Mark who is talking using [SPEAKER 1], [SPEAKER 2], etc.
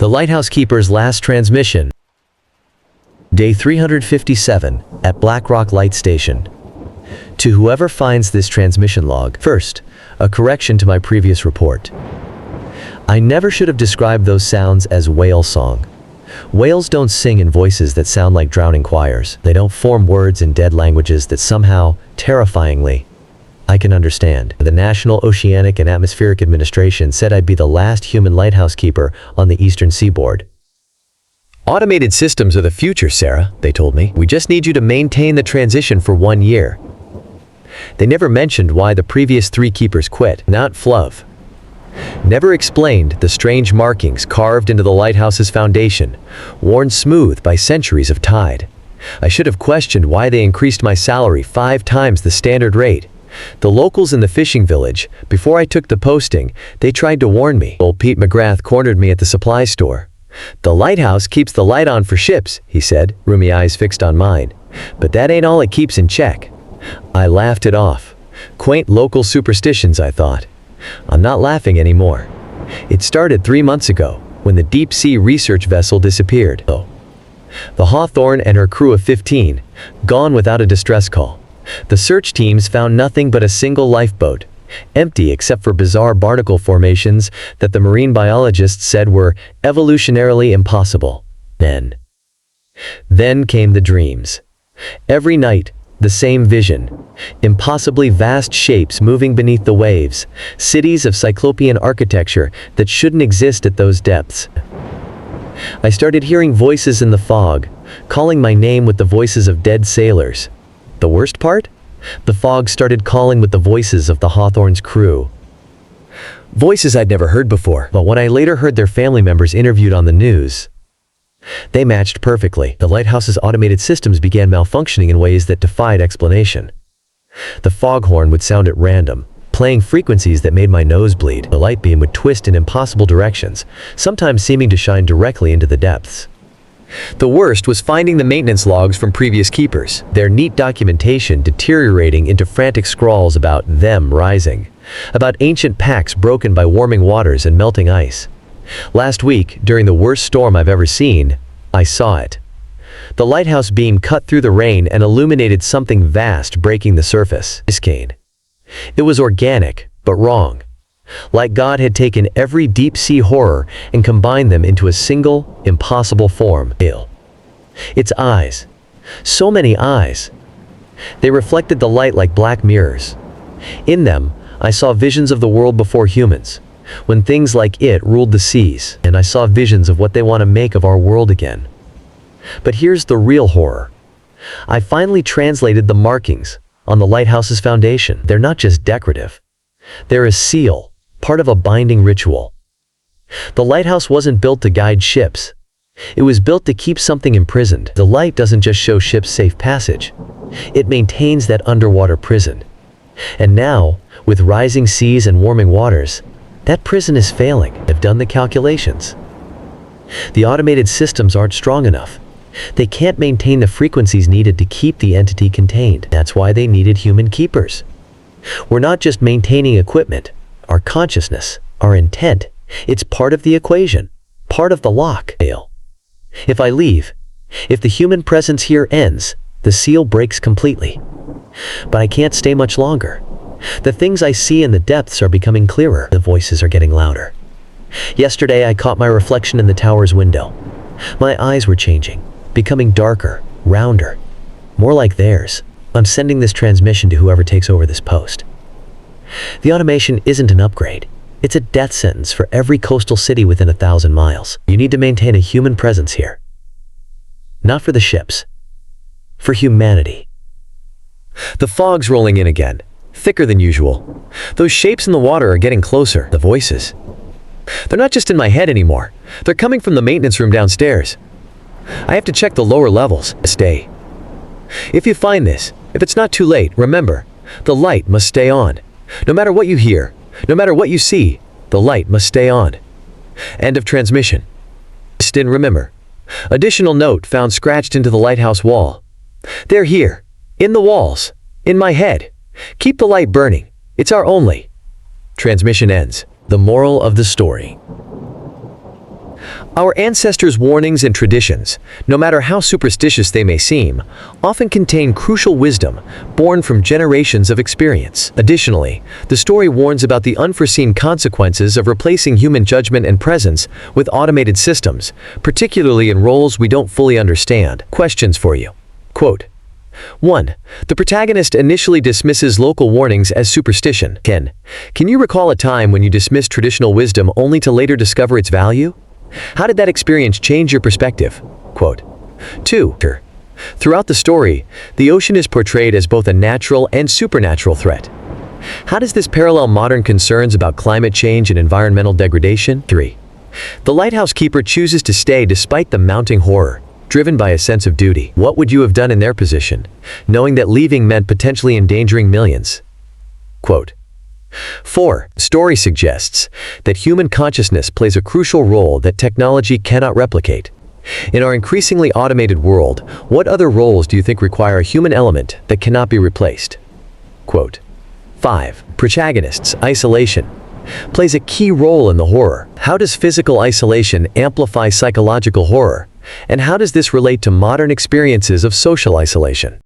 [SPEAKER 1] The Lighthouse Keeper's last transmission. Day 357 at Black Rock Light Station. To whoever finds this transmission log, first, a correction to my previous report. I never should have described those sounds as whale song. Whales don't sing in voices that sound like drowning choirs. They don't form words in dead languages that somehow, terrifyingly, I can understand. The National Oceanic and Atmospheric Administration said I'd be the last human lighthouse keeper on the eastern seaboard. Automated systems are the future, Sarah, they told me. We just need you to maintain the transition for 1 year. They never mentioned why the previous 3 keepers quit, not fluff. Never explained the strange markings carved into the lighthouse's foundation, worn smooth by centuries of tide. I should have questioned why they increased my salary 5 times the standard rate. The locals in the fishing village, before I took the posting, they tried to warn me. Old Pete McGrath cornered me at the supply store. "The lighthouse keeps the light on for ships," he said, rheumy eyes fixed on mine. "But that ain't all it keeps in check." I laughed it off. Quaint local superstitions, I thought. I'm not laughing anymore. It started 3 months ago, when the deep-sea research vessel disappeared. The Hawthorne and her crew of 15, gone without a distress call. The search teams found nothing but a single lifeboat, empty except for bizarre barnacle formations that the marine biologists said were evolutionarily impossible. Then came the dreams. Every night, the same vision. Impossibly vast shapes moving beneath the waves, cities of cyclopean architecture that shouldn't exist at those depths. I started hearing voices in the fog, calling my name with the voices of dead sailors. The worst part? The fog started calling with the voices of the Hawthorne's crew. Voices I'd never heard before, but when I later heard their family members interviewed on the news, they matched perfectly. The lighthouse's automated systems began malfunctioning in ways that defied explanation. The foghorn would sound at random, playing frequencies that made my nose bleed. The light beam would twist in impossible directions, sometimes seeming to shine directly into the depths. The worst was finding the maintenance logs from previous keepers, their neat documentation deteriorating into frantic scrawls about them rising, about ancient packs broken by warming waters and melting ice. Last week, during the worst storm I've ever seen, I saw it. The lighthouse beam cut through the rain and illuminated something vast breaking the surface. It was organic, but wrong. Like God had taken every deep-sea horror and combined them into a single, impossible form. Its eyes. So many eyes. They reflected the light like black mirrors. In them, I saw visions of the world before humans, when things like it ruled the seas, and I saw visions of what they want to make of our world again. But here's the real horror. I finally translated the markings on the lighthouse's foundation. They're not just decorative. They're a seal, part of a binding ritual. The lighthouse wasn't built to guide ships. It was built to keep something imprisoned. The light doesn't just show ships safe passage. It maintains that underwater prison. And now, with rising seas and warming waters, that prison is failing. I've done the calculations. The automated systems aren't strong enough. They can't maintain the frequencies needed to keep the entity contained. That's why they needed human keepers. We're not just maintaining equipment. Our consciousness, our intent, it's part of the equation, part of the lock. If I leave, if the human presence here ends, the seal breaks completely. But I can't stay much longer. The things I see in the depths are becoming clearer. The voices are getting louder. Yesterday I caught my reflection in the tower's window. My eyes were changing, becoming darker, rounder, more like theirs. I'm sending this transmission to whoever takes over this post. The automation isn't an upgrade. It's a death sentence for every coastal city within 1,000 miles. You need to maintain a human presence here. Not for the ships. For humanity. The fog's rolling in again, thicker than usual. Those shapes in the water are getting closer. The voices. They're not just in my head anymore. They're coming from the maintenance room downstairs. I have to check the lower levels. Stay. If you find this, if it's not too late, remember, the light must stay on. No matter what you hear, no matter what you see, the light must stay on. End of transmission. Remember. Additional note found scratched into the lighthouse wall. They're here, in the walls, in my head. Keep the light burning. It's our only. Transmission ends. The moral of the story. Our ancestors' warnings and traditions, no matter how superstitious they may seem, often contain crucial wisdom born from generations of experience. Additionally, the story warns about the unforeseen consequences of replacing human judgment and presence with automated systems, particularly in roles we don't fully understand. Questions for you. Quote, 1. The protagonist initially dismisses local warnings as superstition. Can you recall a time when you dismissed traditional wisdom only to later discover its value? How did that experience change your perspective? Quote, 2. Throughout the story, the ocean is portrayed as both a natural and supernatural threat. How does this parallel modern concerns about climate change and environmental degradation? 3. The lighthouse keeper chooses to stay despite the mounting horror, driven by a sense of duty. What would you have done in their position, knowing that leaving meant potentially endangering millions? Quote, 4. Story suggests that human consciousness plays a crucial role that technology cannot replicate. In our increasingly automated world, what other roles do you think require a human element that cannot be replaced? Quote, 5. Protagonist's isolation plays a key role in the horror. How does physical isolation amplify psychological horror? And how does this relate to modern experiences of social isolation?